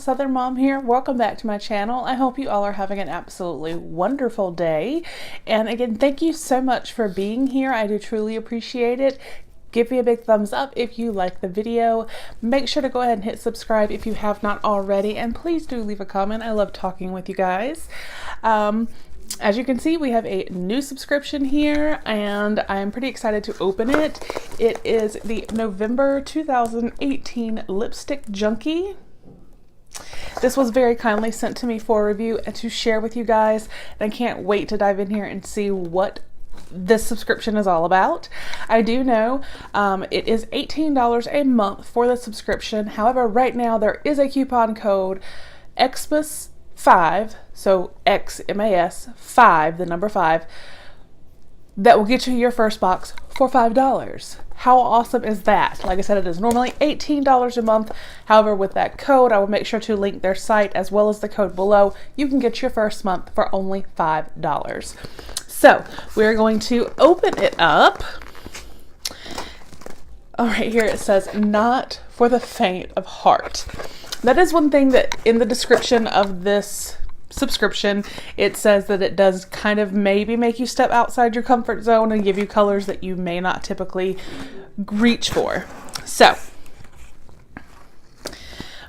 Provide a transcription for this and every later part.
Southern Mom here. Welcome back to my channel. I hope you all are having an absolutely wonderful day. And again, thank you so much for being here. I do truly appreciate it. Give me a big thumbs up if you like the video. Make sure to go ahead and hit subscribe if you have not already. And please do leave a comment. I love talking with you guys. As you can see, we have a new subscription here and I'm pretty excited to open it. It is the November 2018 Lipstick Junkie. This was very kindly sent to me for a review and to share with you guys. And I can't wait to dive in here and see what this subscription is all about. I do know it is $18 a month for the subscription. However, right now there is a coupon code XMAS5, so XMAS 5, the number 5, that will get you your first box for $5. How awesome is that? Like I said, it is normally $18 a month. However, with that code, I will make sure to link their site as well as the code below. You can get your first month for only $5. So we're going to open it up. All right, here it says, not for the faint of heart. That is one thing that in the description of this subscription, it says that it does kind of maybe make you step outside your comfort zone and give you colors that you may not typically reach for. So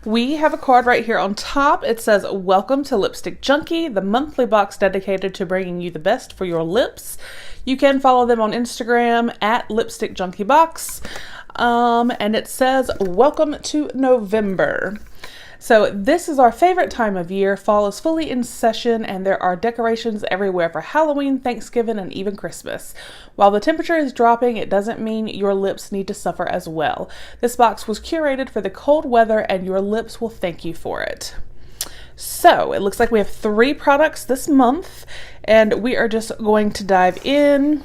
we have a card right here on top. It says, welcome to Lipstick Junkie, the monthly box dedicated to bringing you the best for your lips. You can follow them on Instagram at Lipstick Junkie Box. And it says, welcome to November. So this is our favorite time of year. Fall is fully in session and there are decorations everywhere for Halloween, Thanksgiving, and even Christmas. While the temperature is dropping, it doesn't mean your lips need to suffer as well. This box was curated for the cold weather and your lips will thank you for it. So it looks like we have 3 products this month and we are just going to dive in.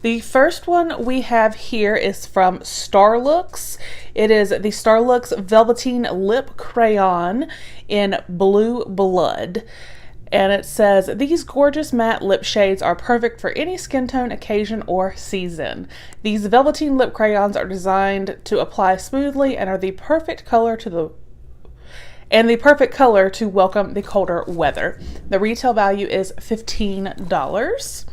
The first one we have here is from Starlooks. It is the Starlooks Velveteen Lip Crayon in Blue Blood. And it says, these gorgeous matte lip shades are perfect for any skin tone, occasion, or season. These Velveteen Lip Crayons are designed to apply smoothly and are the perfect color to welcome the colder weather. The retail value is $15.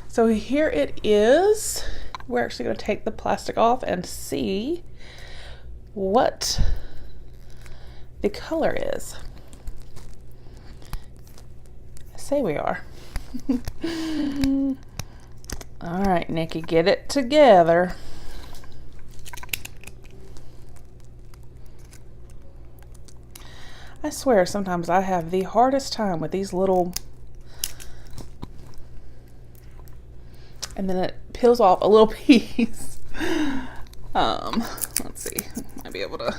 So here it is. We're actually going to take the plastic off and see what the color is. I say we are. All right, Nikki, get it together. I swear sometimes I have the hardest time with these little, and then it peels off a little piece. Let's see, might be able to.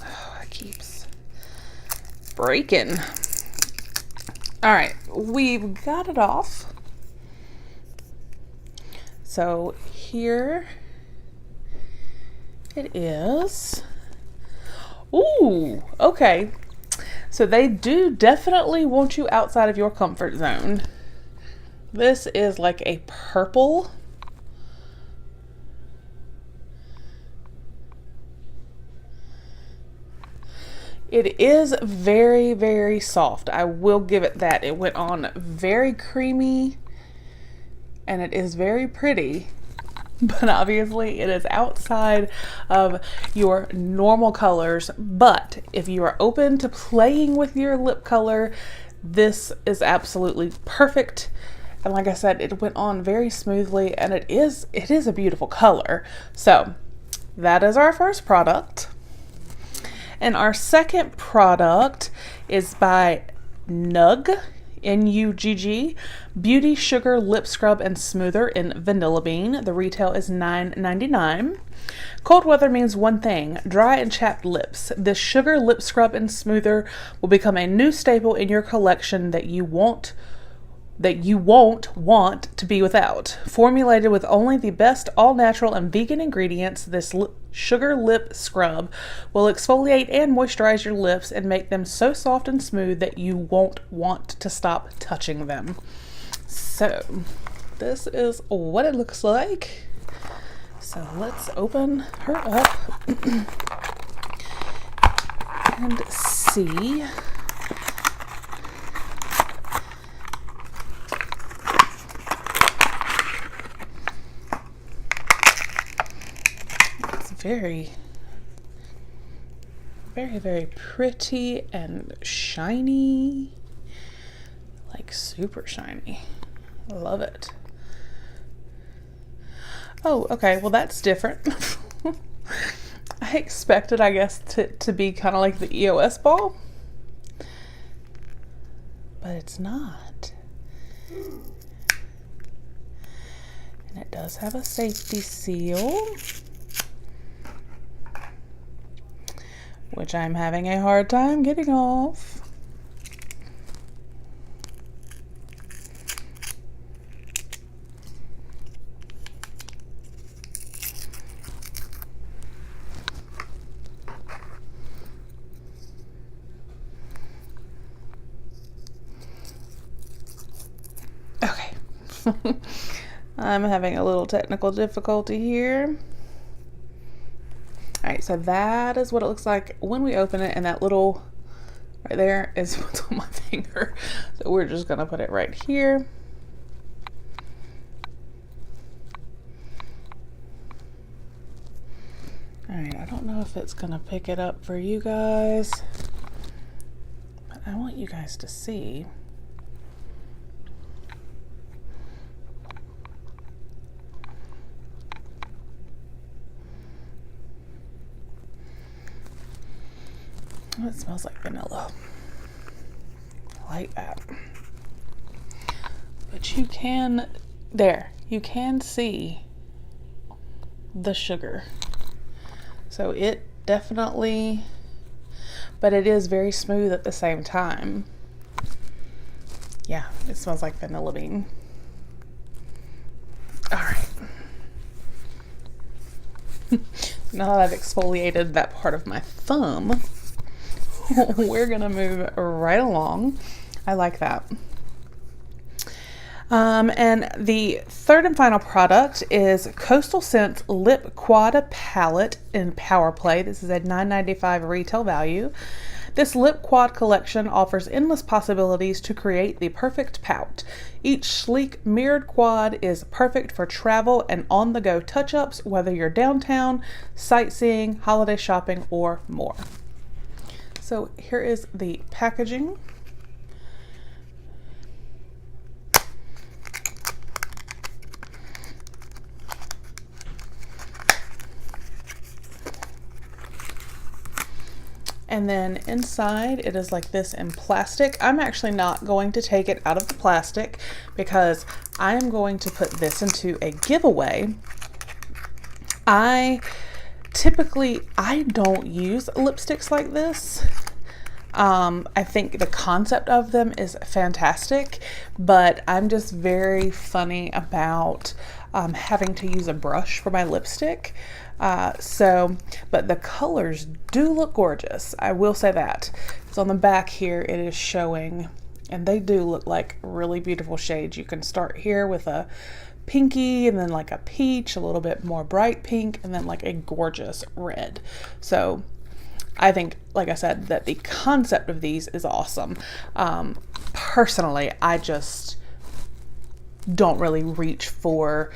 Oh, it keeps breaking. All right, we've got it off. So here it is. Ooh, okay. So they do definitely want you outside of your comfort zone. This is like a purple. It is very, very soft. I will give it that. It went on very creamy and it is very pretty. But obviously it is outside of your normal colors. But if you are open to playing with your lip color, this is absolutely perfect. And like I said, it went on very smoothly and it is a beautiful color. So that is our first product. And our second product is by NuGigi Beauty Sugar Lip Scrub and Smoother in Vanilla Bean. The retail is $9.99. Cold weather means one thing, dry and chapped lips. This sugar lip scrub and smoother will become a new staple in your collection that you won't want to be without. Formulated with only the best all-natural and vegan ingredients, this sugar lip scrub will exfoliate and moisturize your lips and make them so soft and smooth that you won't want to stop touching them. So this is what it looks like. So let's open her up and see. It's very, very pretty and shiny, like super shiny. I love it. Oh, okay, well that's different. I expected, I guess, to be kind of like the EOS ball, but it's not. And it does have a safety seal, which I'm having a hard time getting off. Okay. I'm having a little technical difficulty here. Alright, so that is what it looks like when we open it, and that little right there is what's on my finger. So we're just gonna put it right here. Alright, I don't know if it's gonna pick it up for you guys, but I want you guys to see. Oh, it smells like vanilla. I like that. But you can, you can see the sugar. So it definitely, but it is very smooth at the same time. Yeah, it smells like vanilla bean. All right. Now that I've exfoliated that part of my thumb, we're gonna move right along. I like that. And the third and final product is Coastal Scents Lip Quad Palette in Power Play. This is a $9.95 retail value. This lip quad collection offers endless possibilities to create the perfect pout. Each sleek mirrored quad is perfect for travel and on-the-go touch-ups, whether you're downtown, sightseeing, holiday shopping, or more. So here is the packaging. And then inside it is like this in plastic. I'm actually not going to take it out of the plastic because I am going to put this into a giveaway. I don't use lipsticks like this. I think the concept of them is fantastic, but I'm just very funny about having to use a brush for my lipstick. But the colors do look gorgeous. I will say that. So on the back here, it is showing, and they do look like really beautiful shades. You can start here with a pinky, and then like a peach, a little bit more bright pink, and then like a gorgeous red. So I think, like I said, that the concept of these is awesome. Personally, I just don't really reach for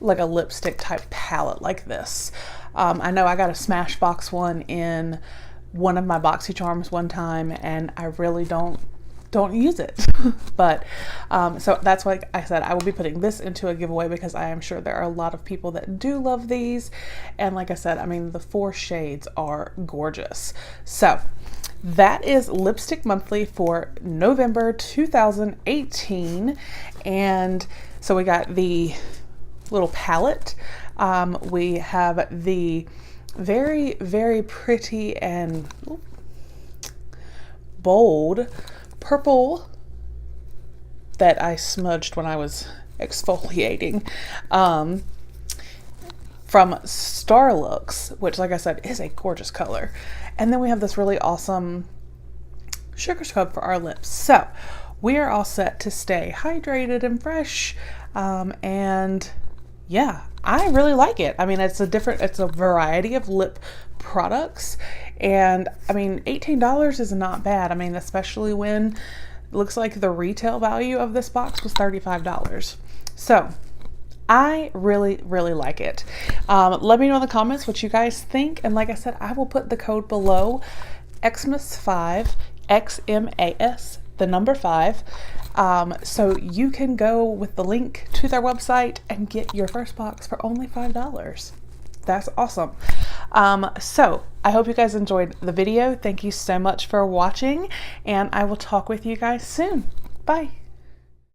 like a lipstick type palette like this. I know I got a Smashbox one in one of my BoxyCharms one time, and I really don't use it. But so that's why I said I will be putting this into a giveaway, because I am sure there are a lot of people that do love these. And like I said, I mean, the 4 shades are gorgeous. So that is Lipstick Monthly for November 2018. And so we got the little palette. We have the very, very pretty and bold purple that I smudged when I was exfoliating from Starlooks, which, like I said, is a gorgeous color. And then we have this really awesome sugar scrub for our lips. So we are all set to stay hydrated and fresh. And yeah, I really like it. I mean, it's a variety of lip products, and I mean, $18 is not bad. I mean, especially when it looks like the retail value of this box was $35. So I really, really like it. Let me know in the comments what you guys think. And like I said, I will put the code below, Xmas5, XMAS, the number 5. So you can go with the link to their website and get your first box for only $5. That's awesome. So I hope you guys enjoyed the video. Thank you so much for watching, and I will talk with you guys soon. Bye.